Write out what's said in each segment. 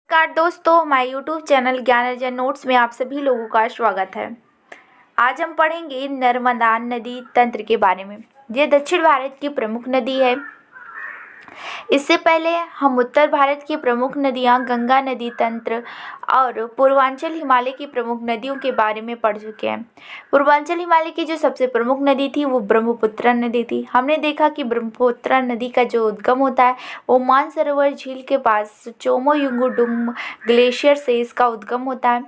नमस्कार दोस्तों, हमारे यूट्यूब चैनल ज्ञान अर्जन नोट्स में आप सभी लोगों का स्वागत है। आज हम पढ़ेंगे नर्मदा नदी तंत्र के बारे में। ये दक्षिण भारत की प्रमुख नदी है। इससे पहले हम उत्तर भारत की प्रमुख नदियां गंगा नदी तंत्र और पूर्वांचल हिमालय की प्रमुख नदियों के बारे में पढ़ चुके हैं। पूर्वांचल हिमालय की जो सबसे प्रमुख नदी थी वो ब्रह्मपुत्र नदी थी। हमने देखा कि ब्रह्मपुत्र नदी का जो उद्गम होता है वो मानसरोवर झील के पास चोमोयुंगुडुंग ग्लेशियर से इसका उद्गम होता है।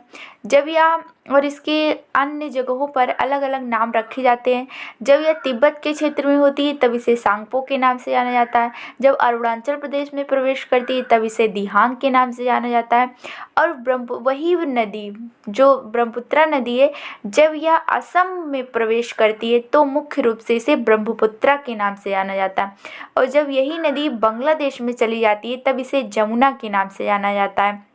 जब यह और इसके अन्य जगहों पर अलग अलग नाम रखे जाते हैं। जब यह तिब्बत के क्षेत्र में होती है तब इसे सांगपो के नाम से जाना जाता है। जब अरुणाचल प्रदेश में प्रवेश करती है तब इसे दिहांग के नाम से जाना जाता है। और वही नदी जो ब्रह्मपुत्र नदी है, जब यह असम में प्रवेश करती है तो मुख्य रूप से इसे ब्रह्मपुत्र के नाम से जाना जाता है। और जब यही नदी बांग्लादेश में चली जाती है तब इसे जमुना के नाम से जाना जाता है।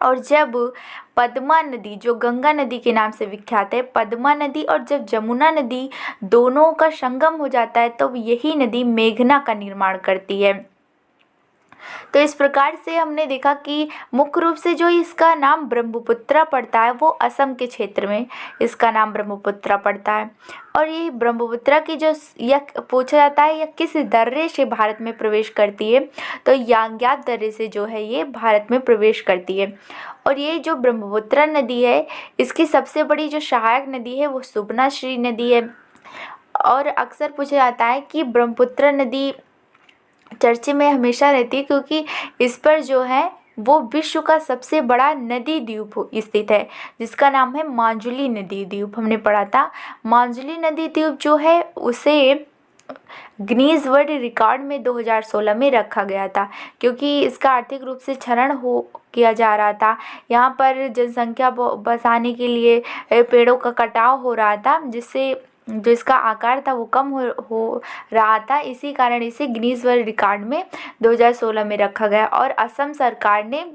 और जब पद्मा नदी जो गंगा नदी के नाम से विख्यात है, पद्मा नदी और जब जमुना नदी दोनों का संगम हो जाता है तो यही नदी मेघना का निर्माण करती है। तो इस प्रकार से हमने देखा कि मुख्य रूप से जो इसका नाम ब्रह्मपुत्र पड़ता है वो असम के क्षेत्र में इसका नाम ब्रह्मपुत्र पड़ता है। और ये ब्रह्मपुत्र की जो यह पूछा जाता है यह किस दर्रे से भारत में प्रवेश करती है, तो यांग्याब दर्रे से जो है ये भारत में प्रवेश करती है। और ये जो ब्रह्मपुत्र नदी है इसकी सबसे बड़ी जो सहायक नदी है वो सुबर्णश्री नदी है। और अक्सर पूछा जाता है कि ब्रह्मपुत्र नदी चर्चे में हमेशा रहती है क्योंकि इस पर जो है वो विश्व का सबसे बड़ा नदी द्वीप स्थित है जिसका नाम है माजुली नदी द्वीप। हमने पढ़ा था माजुली नदी द्वीप जो है उसे गिनीज वर्ल्ड रिकॉर्ड में 2016 में रखा गया था क्योंकि इसका आर्थिक रूप से क्षरण किया जा रहा था। यहाँ पर जनसंख्या बसाने के लिए पेड़ों का कटाव हो रहा था जिससे जो इसका आकार था वो कम हो रहा था। इसी कारण इसे गिनीज वर्ल्ड रिकॉर्ड में 2016 में रखा गया। और असम सरकार ने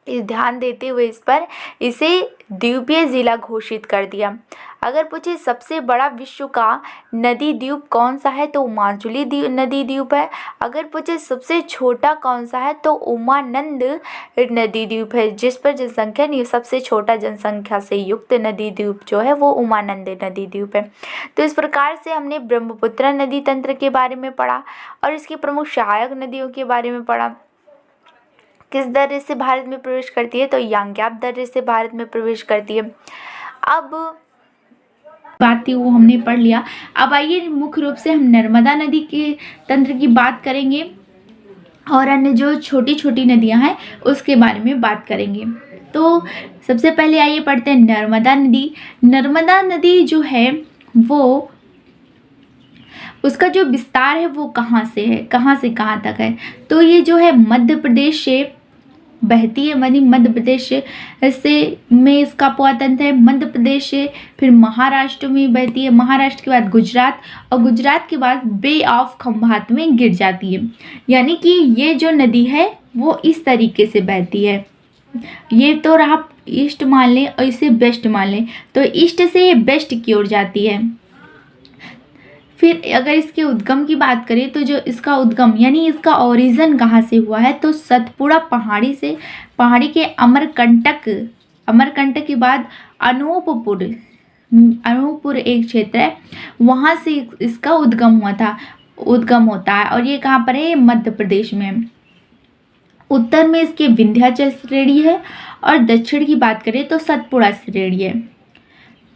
इस ध्यान देते हुए इस पर इसे द्वीपीय जिला घोषित कर दिया। अगर पूछे सबसे बड़ा विश्व का नदी द्वीप कौन सा है तो माजुली नदी द्वीप है। अगर पूछे सबसे छोटा कौन सा है तो उमानंद नदी द्वीप है जिस पर जनसंख्या नहीं, सबसे छोटा जनसंख्या से युक्त नदी द्वीप जो है वो उमानंद नदी द्वीप है। तो इस प्रकार से हमने ब्रह्मपुत्र नदी तंत्र के बारे में पढ़ा और इसकी प्रमुख सहायक नदियों के बारे में पढ़ा। किस दर्रे से भारत में प्रवेश करती है तो यांग्याब दर्रे से भारत में प्रवेश करती है। अब बात थी वो हमने पढ़ लिया। अब आइए मुख्य रूप से हम नर्मदा नदी के तंत्र की बात करेंगे और अन्य जो छोटी छोटी नदियां हैं उसके बारे में बात करेंगे। तो सबसे पहले आइए पढ़ते हैं नर्मदा नदी। नर्मदा नदी जो है वो उसका जो विस्तार है वो कहाँ से है, कहाँ से कहाँ तक है, तो ये जो है मध्य प्रदेश से बहती है। मध्य प्रदेश से में इसका अपतंत्र है। मध्य प्रदेश से फिर महाराष्ट्र में बहती है। महाराष्ट्र के बाद गुजरात और गुजरात के बाद बे ऑफ खंभात में गिर जाती है। यानी कि ये जो नदी है वो इस तरीके से बहती है। ये तो रहा ईस्ट मान लें और इसे वेस्ट मान लें, तो ईस्ट से ये वेस्ट की ओर जाती है। फिर अगर इसके उद्गम की बात करें तो जो इसका उद्गम यानी इसका ओरिजिन कहाँ से हुआ है तो सतपुड़ा पहाड़ी से, पहाड़ी के अमरकंटक के बाद अनूपपुर एक क्षेत्र है, वहाँ से इसका उद्गम होता है। और ये कहाँ पर है, मध्य प्रदेश में। उत्तर में इसके विंध्याचल श्रेणी है और दक्षिण की बात करें तो सतपुड़ा श्रेणी है।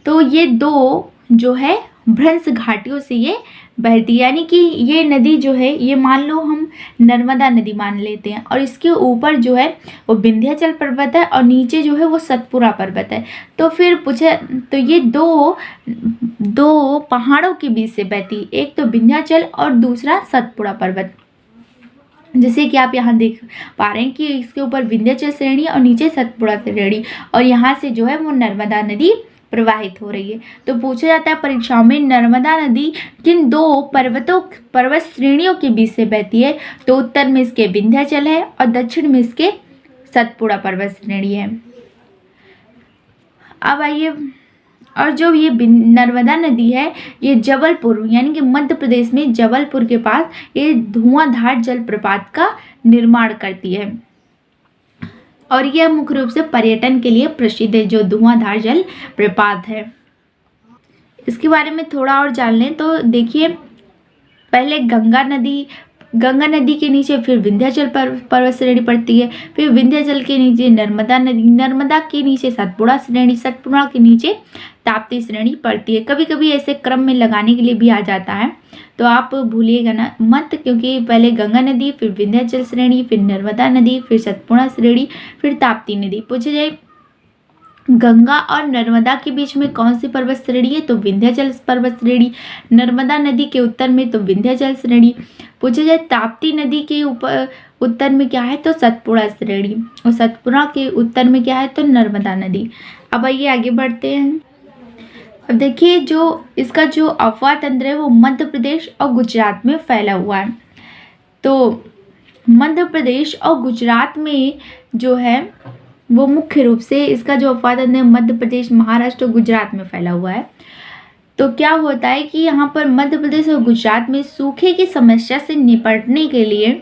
तो ये दो जो है भ्रंश घाटियों से ये बहती है। यानी कि ये नदी जो है ये मान लो हम नर्मदा नदी मान लेते हैं और इसके ऊपर जो है वो विंध्याचल पर्वत है और नीचे जो है वो सतपुड़ा पर्वत है। तो फिर पूछे तो ये दो पहाड़ों के बीच से बहती, एक तो विंध्याचल और दूसरा सतपुड़ा पर्वत। जैसे कि आप यहाँ देख पा रहे हैं कि इसके ऊपर विंध्याचल श्रेणी और नीचे सतपुड़ा श्रेणी और यहाँ से जो है वो नर्मदा नदी प्रवाहित हो रही है। तो पूछा जाता है परीक्षाओं में नर्मदा नदी किन दो पर्वत श्रेणियों के बीच से बहती है, तो उत्तर में इसके विंध्याचल है और दक्षिण में इसके सतपुड़ा पर्वत श्रेणी है। अब आइए, और जो ये नर्मदा नदी है ये जबलपुर यानी कि मध्य प्रदेश में जबलपुर के पास ये धुआंधार जलप्रपात का निर्माण करती है। और यह मुख्य रूप से पर्यटन के लिए प्रसिद्ध है, जो धुआंधार जल प्रपात है। इसके बारे में थोड़ा और जान लें तो देखिए, पहले गंगा नदी के नीचे फिर विंध्याचल पर्वत श्रेणी पड़ती है, फिर विंध्याचल के नीचे नर्मदा नदी, नर्मदा के नीचे सतपुड़ा श्रेणी, सतपुड़ा के नीचे ताप्ती श्रेणी पड़ती है। कभी कभी ऐसे क्रम में लगाने के लिए भी आ जाता है, तो आप भूलिएगा ना मत, क्योंकि पहले गंगा नदी, फिर विंध्याचल श्रेणी, फिर नर्मदा नदी, फिर सतपुड़ा श्रेणी, फिर ताप्ती नदी। पूछे जाए गंगा और नर्मदा के बीच में कौन सी पर्वत श्रेणी है, तो विंध्याचल पर्वत श्रेणी। नर्मदा नदी के उत्तर में तो विंध्याचल श्रेणी। पूछा जाए ताप्ती नदी के ऊपर उत्तर में क्या है, तो सतपुड़ा श्रेणी, और सतपुड़ा के उत्तर में क्या है, तो नर्मदा नदी। अब आइए आगे बढ़ते हैं। अब देखिए, जो इसका जो अफवाह तंत्र है वो मध्य प्रदेश और गुजरात में फैला हुआ है। तो मध्य प्रदेश और गुजरात में जो है वो मुख्य रूप से इसका जो अफवाह तंत्र है मध्य प्रदेश, महाराष्ट्र और गुजरात में फैला हुआ है। तो क्या होता है कि यहाँ पर मध्य प्रदेश और गुजरात में सूखे की समस्या से निपटने के लिए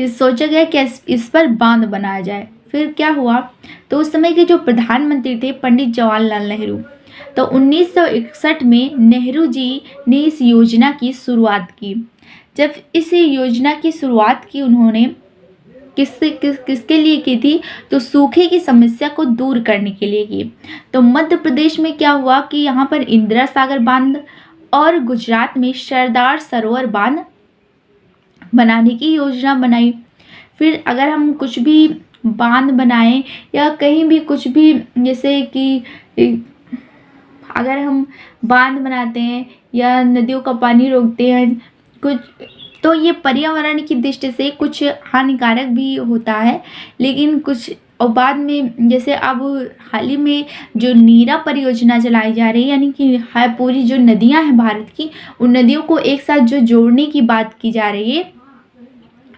सोचा गया कि इस पर बांध बनाया जाए। फिर क्या हुआ, तो उस समय के जो प्रधानमंत्री थे पंडित जवाहरलाल नेहरू, तो 1961 में नेहरू जी ने इस योजना की शुरुआत की। जब इस योजना की शुरुआत की उन्होंने किसके लिए की थी, तो सूखे की समस्या को दूर करने के लिए की। तो मध्य प्रदेश में क्या हुआ कि यहाँ पर इंदिरा सागर बांध और गुजरात में सरदार सरोवर बांध बनाने की योजना बनाई। फिर अगर हम कुछ भी बांध बनाएं या कहीं भी कुछ भी, जैसे कि अगर हम बांध बनाते हैं या नदियों का पानी रोकते हैं कुछ, तो ये पर्यावरण की दृष्टि से कुछ हानिकारक भी होता है, लेकिन कुछ और बाद में जैसे अब हाल ही में जो नीरा परियोजना चलाई जा रही है, यानी कि पूरी जो नदियां हैं भारत की, उन नदियों को एक साथ जो जोड़ने की बात की जा रही है,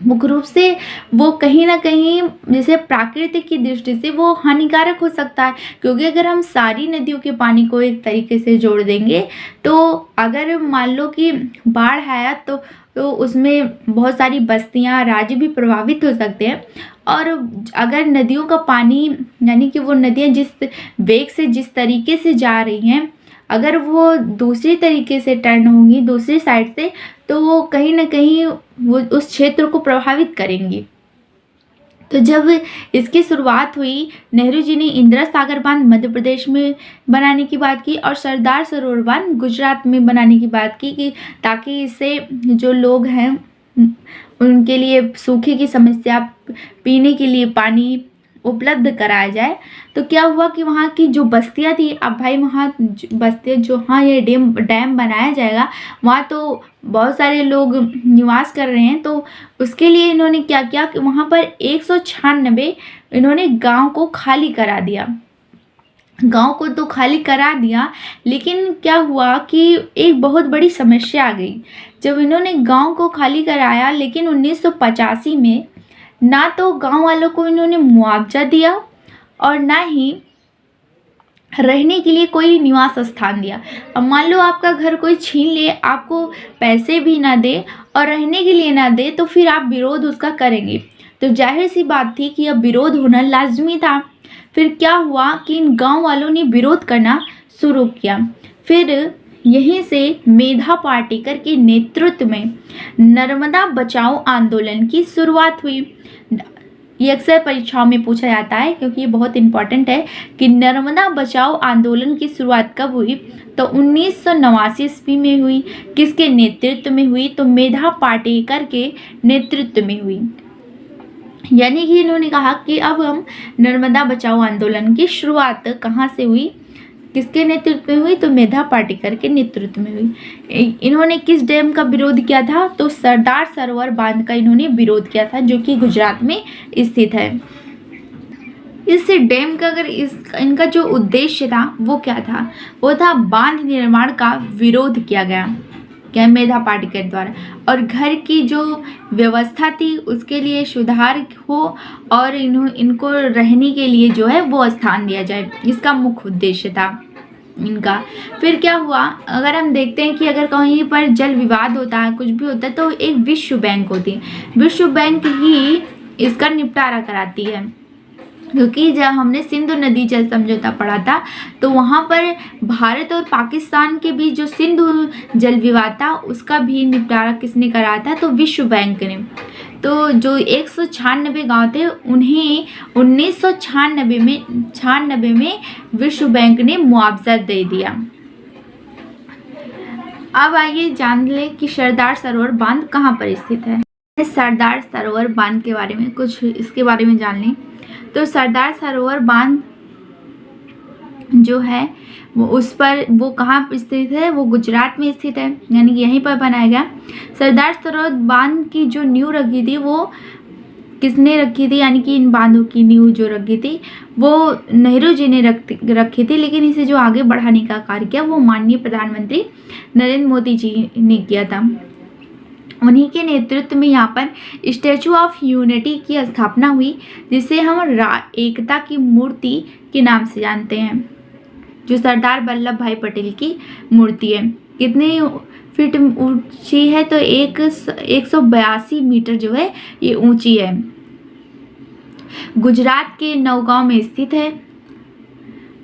मुख्य रूप से वो कहीं ना कहीं जैसे प्राकृतिक की दृष्टि से वो हानिकारक हो सकता है, क्योंकि अगर हम सारी नदियों के पानी को एक तरीके से जोड़ देंगे तो अगर मान लो कि बाढ़ आया तो उसमें बहुत सारी बस्तियां, राज्य भी प्रभावित हो सकते हैं। और अगर नदियों का पानी, यानी कि वो नदियां जिस वेग से जिस तरीके से जा रही हैं, अगर वो दूसरी तरीके से टर्न होंगी दूसरी साइड से, तो वो कहीं ना कहीं वो उस क्षेत्र को प्रभावित करेंगी। तो जब इसकी शुरुआत हुई, नेहरू जी ने इंदिरा सागर बांध मध्य प्रदेश में बनाने की बात की और सरदार सरोवर बांध गुजरात में बनाने की बात की, कि ताकि इससे जो लोग हैं उनके लिए सूखे की समस्या, पीने के लिए पानी उपलब्ध कराया जाए। तो क्या हुआ कि वहाँ की जो बस्तियाँ थी, अब भाई वहाँ बस्तियाँ जो, हाँ ये डैम बनाया जाएगा, वहाँ तो बहुत सारे लोग निवास कर रहे हैं, तो उसके लिए इन्होंने क्या किया कि वहाँ पर 196 इन्होंने गांव को खाली करा दिया। गांव को तो खाली करा दिया, लेकिन क्या हुआ कि एक बहुत बड़ी समस्या आ गई। जब इन्होंने गांव को खाली कराया, लेकिन 1985 में ना तो गांव वालों को इन्होंने मुआवजा दिया और ना ही रहने के लिए कोई निवास स्थान दिया। अब मान लो आपका घर कोई छीन ले, आपको पैसे भी ना दे और रहने के लिए ना दे, तो फिर आप विरोध उसका करेंगे। तो जाहिर सी बात थी कि अब विरोध होना लाजमी था। फिर क्या हुआ कि इन गांव वालों ने विरोध करना शुरू किया। फिर यहीं से मेधा पाटेकर के नेतृत्व में नर्मदा बचाओ आंदोलन की शुरुआत हुई। ये अक्सर परीक्षाओं में पूछा जाता है, क्योंकि ये बहुत इंपॉर्टेंट है कि नर्मदा बचाओ आंदोलन की शुरुआत कब हुई, तो 1989 ईस्वी में हुई। किसके नेतृत्व में हुई, तो मेधा पाटेकर के नेतृत्व में हुई। यानी कि इन्होंने कहा कि अब हम नर्मदा बचाओ आंदोलन की शुरुआत कहाँ से हुई, किसके नेतृत्व में हुई, तो मेधा पाटेकर के नेतृत्व में हुई। इन्होंने किस डैम का विरोध किया था, तो सरदार सरोवर बांध का इन्होंने विरोध किया था, जो कि गुजरात में स्थित है। इस डैम का अगर इनका जो उद्देश्य था वो क्या था, वो था बांध निर्माण का विरोध किया गया, क्या मेधा पाटेकर द्वारा, और घर की जो व्यवस्था थी उसके लिए सुधार हो और इनको रहने के लिए जो है वो स्थान दिया जाए, इसका मुख्य उद्देश्य था इनका। फिर क्या हुआ, अगर हम देखते हैं कि अगर कहीं पर जल विवाद होता है, कुछ भी होता है, तो एक विश्व बैंक होती है। विश्व बैंक ही इसका निपटारा कराती है। क्योंकि जब हमने सिंधु नदी जल समझौता पढ़ा था तो वहाँ पर भारत और पाकिस्तान के बीच जो सिंधु जल विवाद था उसका भी निपटारा किसने करा था, तो विश्व बैंक ने। तो जो 196 गांव थे उन्हें 1996 में विश्व बैंक ने मुआवजा दे दिया। अब आइए जान लें कि सरदार सरोवर बांध कहाँ पर स्थित है। सरदार सरोवर बांध के बारे में कुछ इसके बारे में जान लें। तो सरदार सरोवर बांध जो है वो कहाँ स्थित है, वो गुजरात में स्थित है, यानी कि यहीं पर बनाया गया। सरदार सरोवर बांध की जो नींव रखी थी वो किसने रखी थी, यानी कि इन बांधों की नींव जो रखी थी वो नेहरू जी ने रखी थी, लेकिन इसे जो आगे बढ़ाने का कार्य किया वो माननीय प्रधानमंत्री नरेंद्र मोदी जी ने किया था। उन्हीं के नेतृत्व में यहाँ पर स्टैचू ऑफ यूनिटी की स्थापना हुई, जिसे हम एकता की मूर्ति के नाम से जानते हैं, जो सरदार वल्लभ भाई पटेल की मूर्ति है। कितनी फीट ऊंची है, तो 182 मीटर जो है ये ऊंची है। गुजरात के नौगांव में स्थित है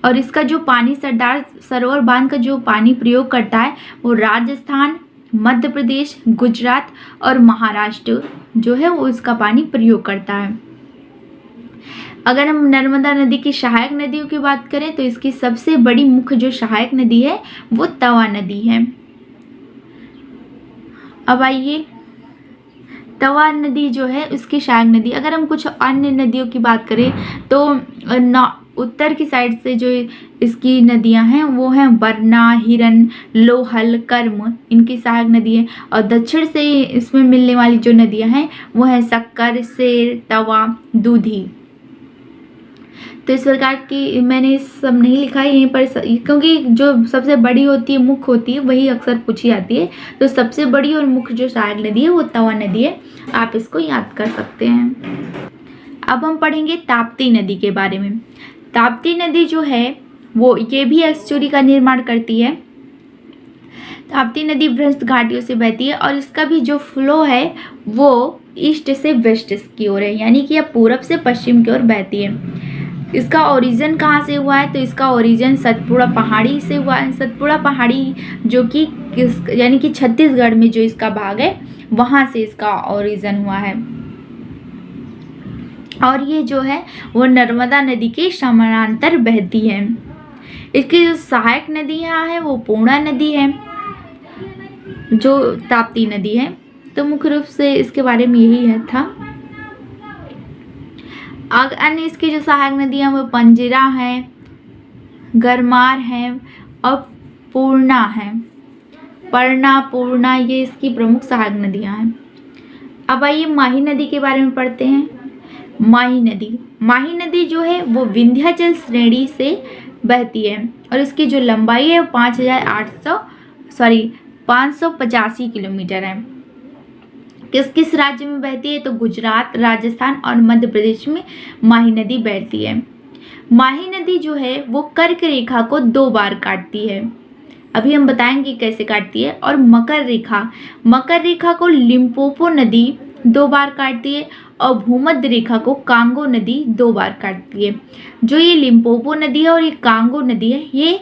और इसका जो पानी सरदार सरोवर बांध का जो पानी प्रयोग करता है वो राजस्थान, मध्य प्रदेश, गुजरात और महाराष्ट्र जो है वो इसका पानी प्रयोग करता है। अगर हम नर्मदा नदी की सहायक नदियों की बात करें तो इसकी सबसे बड़ी मुख्य जो सहायक नदी है वो तवा नदी है। अब आइए तवा नदी जो है उसकी सहायक नदी। अगर हम कुछ अन्य नदियों की बात करें तो उत्तर की साइड से जो इसकी नदियां हैं वो हैं बरना, हिरन, लोहल, कर्म, इनकी सहायक नदी है। और दक्षिण से इसमें मिलने वाली जो नदियां हैं वो है शक्कर, शेर, तवा, दूधी। तो इस प्रकार की मैंने सब नहीं लिखा है यहीं पर, क्योंकि जो सबसे बड़ी होती है, मुख्य होती है, वही अक्सर पूछी जाती है। तो सबसे बड़ी और मुख्य जो सहायक नदी है वो तवा नदी है, आप इसको याद कर सकते हैं। अब हम पढ़ेंगे ताप्ती नदी के बारे में। ताप्ती नदी जो है वो ये भी एस्चुरी का निर्माण करती है। ताप्ती नदी भ्रष्ट घाटियों से बहती है और इसका भी जो फ्लो है वो ईस्ट से वेस्ट की ओर है, यानी कि यह पूरब से पश्चिम की ओर बहती है। इसका ओरिजिन कहाँ से हुआ है, तो इसका ओरिजिन सतपुड़ा पहाड़ी से हुआ है। सतपुड़ा पहाड़ी जो कि यानी कि छत्तीसगढ़ में जो इसका भाग है वहाँ से इसका ओरिजिन हुआ है। और ये जो है वो नर्मदा नदी के समानांतर बहती है। इसकी जो सहायक नदी यहाँ है वो पूर्णा नदी है, जो ताप्ती नदी है। तो मुख्य रूप से इसके बारे में यही है था। अन्य इसकी जो सहायक नदियाँ वो पंजिरा है, गरमार है और पूर्णा है। परना, पूर्णा, ये इसकी प्रमुख सहायक नदियाँ हैं। अब आइए माही नदी के बारे में पढ़ते हैं। माही नदी जो है वो विंध्याचल श्रेणी से बहती है और इसकी जो लंबाई है वो 585 किलोमीटर है। किस किस राज्य में बहती है, तो गुजरात, राजस्थान और मध्य प्रदेश में माही नदी बहती है। माही नदी जो है वो कर्क रेखा को 2 बार काटती है, अभी हम बताएंगे कैसे काटती है। और मकर रेखा को लिम्पोपो नदी 2 बार काटती है और भूमध्य रेखा को कांगो नदी 2 बार काटती है। जो ये लिम्पोपो नदी है और ये कांगो नदी है, ये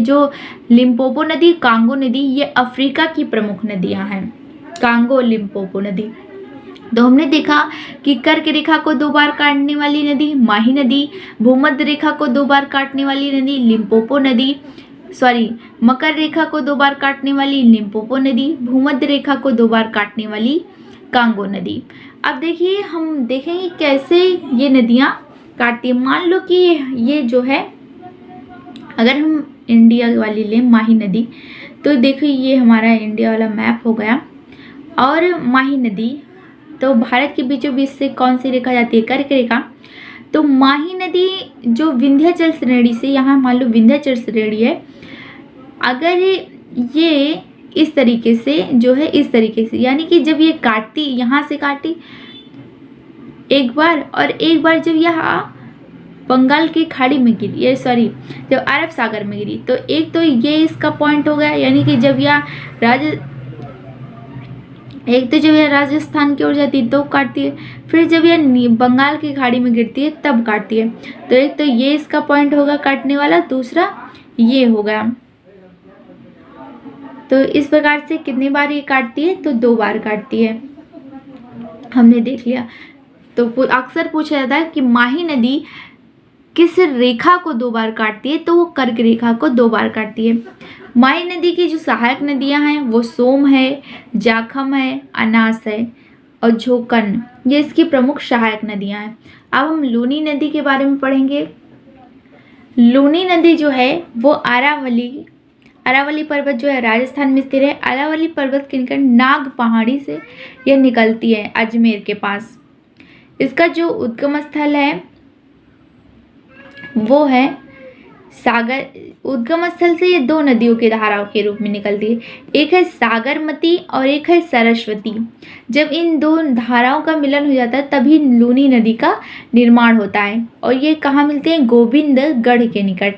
जो लिम्पोपो नदी, कांगो नदी, ये अफ्रीका की प्रमुख नदियां हैं, कांगो और लिम्पोपो नदी। तो हमने देखा कि कर्क रेखा को 2 बार काटने वाली नदी माही नदी, भूमध्य रेखा को 2 बार काटने वाली नदी लिम्पोपो नदी, मकर रेखा को 2 बार काटने वाली लिम्पोपो नदी, भूमध्य रेखा को 2 बार काटने वाली कांगो नदी। अब देखिए हम देखेंगे कैसे ये नदियाँ काटती है। मान लो कि ये जो है, अगर हम इंडिया वाली लें माही नदी, तो देखो ये हमारा इंडिया वाला मैप हो गया। और माही नदी तो भारत के बीचों बीच से कौन सी रेखा जाती है, कर्क रेखा। तो माही नदी जो विंध्याचल श्रेणी से, यहाँ मान लो विंध्याचल श्रेणी है, अगर ये इस तरीके से जो है, इस तरीके से, यानी कि जब ये काटती, यहाँ से काटी एक बार, और एक बार जब यहाँ बंगाल की खाड़ी में गिरी, जब अरब सागर में गिरी, तो एक तो ये इसका पॉइंट हो गया, यानी कि जब यह एक तो जब यह राजस्थान की ओर जाती है तो काटती है, फिर जब यह बंगाल की खाड़ी में गिरती है तब काटती है। तो एक तो ये इसका पॉइंट होगा काटने वाला, दूसरा ये होगा। तो इस प्रकार से कितनी बार ये काटती है, तो 2 बार काटती है, हमने देख लिया। तो अक्सर पूछा जाता है कि माही नदी किस रेखा को 2 बार काटती है, तो वो कर्क रेखा को 2 बार काटती है। माही नदी की जो सहायक नदियां हैं वो सोम है, जाखम है, अनास है और झोकन, ये इसकी प्रमुख सहायक नदियां हैं। अब हम लूनी नदी के बारे में पढ़ेंगे। लूनी नदी जो है वो अरावली पर्वत जो है राजस्थान में स्थित है। अरावली पर्वत के निकट नाग पहाड़ी से यह निकलती है अजमेर के पास। इसका जो उद्गम स्थल है वो है सागर। उद्गम स्थल से ये 2 नदियों की धाराओं के रूप में निकलती है, एक है सागरमती और एक है सरस्वती। जब इन 2 धाराओं का मिलन हो जाता है तभी लूनी नदी का निर्माण होता है और ये कहाँ मिलते हैं, गोविंदगढ़ के निकट।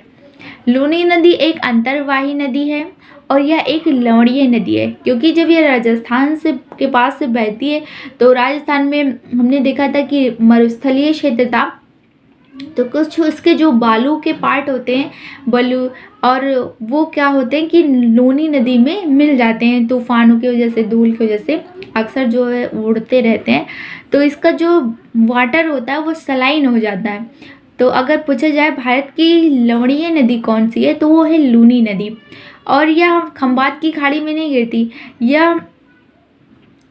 लूनी नदी एक अंतर्वाही नदी है और यह एक लवणीय नदी है, क्योंकि जब यह राजस्थान से के पास से बहती है तो राजस्थान में हमने देखा था कि मरुस्थलीय क्षेत्र था, तो कुछ उसके जो बालू के पार्ट होते हैं बालू, और वो क्या होते हैं कि लूनी नदी में मिल जाते हैं तूफानों की वजह से, धूल की वजह से अक्सर जो है उड़ते रहते हैं, तो इसका जो वाटर होता है वो सलाइन हो जाता है। तो अगर पूछा जाए भारत की लवणीय नदी कौन सी है, तो वो है लूनी नदी। और यह खंबात की खाड़ी में नहीं गिरती, यह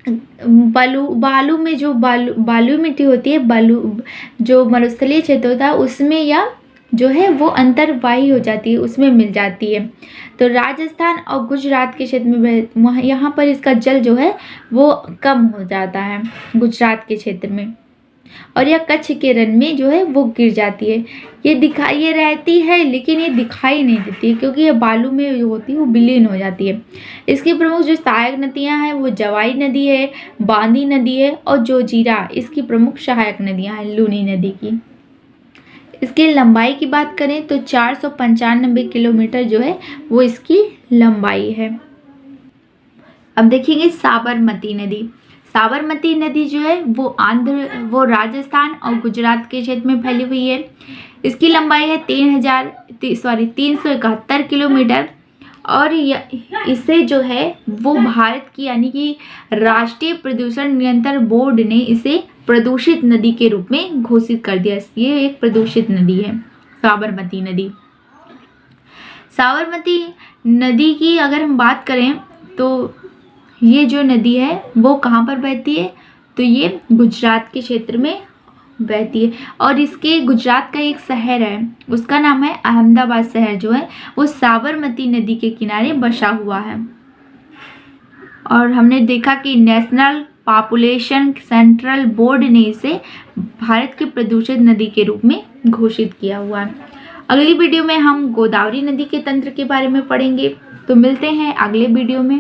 बालू में जो बालू मिट्टी होती है, बालू जो मरुस्थलीय क्षेत्र होता है उसमें या जो है वो अंतर्वाही हो जाती है, उसमें मिल जाती है। तो राजस्थान और गुजरात के क्षेत्र में वहाँ यहाँ पर इसका जल जो है वो कम हो जाता है गुजरात के क्षेत्र में, और यह कच्छ के रण में जो है वो गिर जाती है। ये रहती है लेकिन ये दिखाई नहीं देती है, क्योंकि ये बालू में जो होती है वो विलीन हो जाती है। इसकी प्रमुख जो सहायक नदियां हैं वो जवाई नदी है, बांदी नदी है और जोजीरा इसकी प्रमुख सहायक नदियां हैं लूनी नदी की। इसकी लंबाई की बात करें तो 495 किलोमीटर जो है वो इसकी लंबाई है। अब देखेंगे साबरमती नदी। साबरमती नदी जो है वो राजस्थान और गुजरात के क्षेत्र में फैली हुई है। इसकी लंबाई है 371 किलोमीटर और इसे जो है वो भारत की यानी कि राष्ट्रीय प्रदूषण नियंत्रण बोर्ड ने इसे प्रदूषित नदी के रूप में घोषित कर दिया। ये एक प्रदूषित नदी है साबरमती नदी। साबरमती नदी की अगर हम बात करें तो ये जो नदी है वो कहाँ पर बहती है, तो ये गुजरात के क्षेत्र में बहती है और इसके गुजरात का एक शहर है उसका नाम है अहमदाबाद शहर, जो है वो साबरमती नदी के किनारे बसा हुआ है। और हमने देखा कि नेशनल पॉपुलेशन सेंट्रल बोर्ड ने इसे भारत की प्रदूषित नदी के रूप में घोषित किया हुआ है। अगली वीडियो में हम गोदावरी नदी के तंत्र के बारे में पढ़ेंगे, तो मिलते हैं अगले वीडियो में।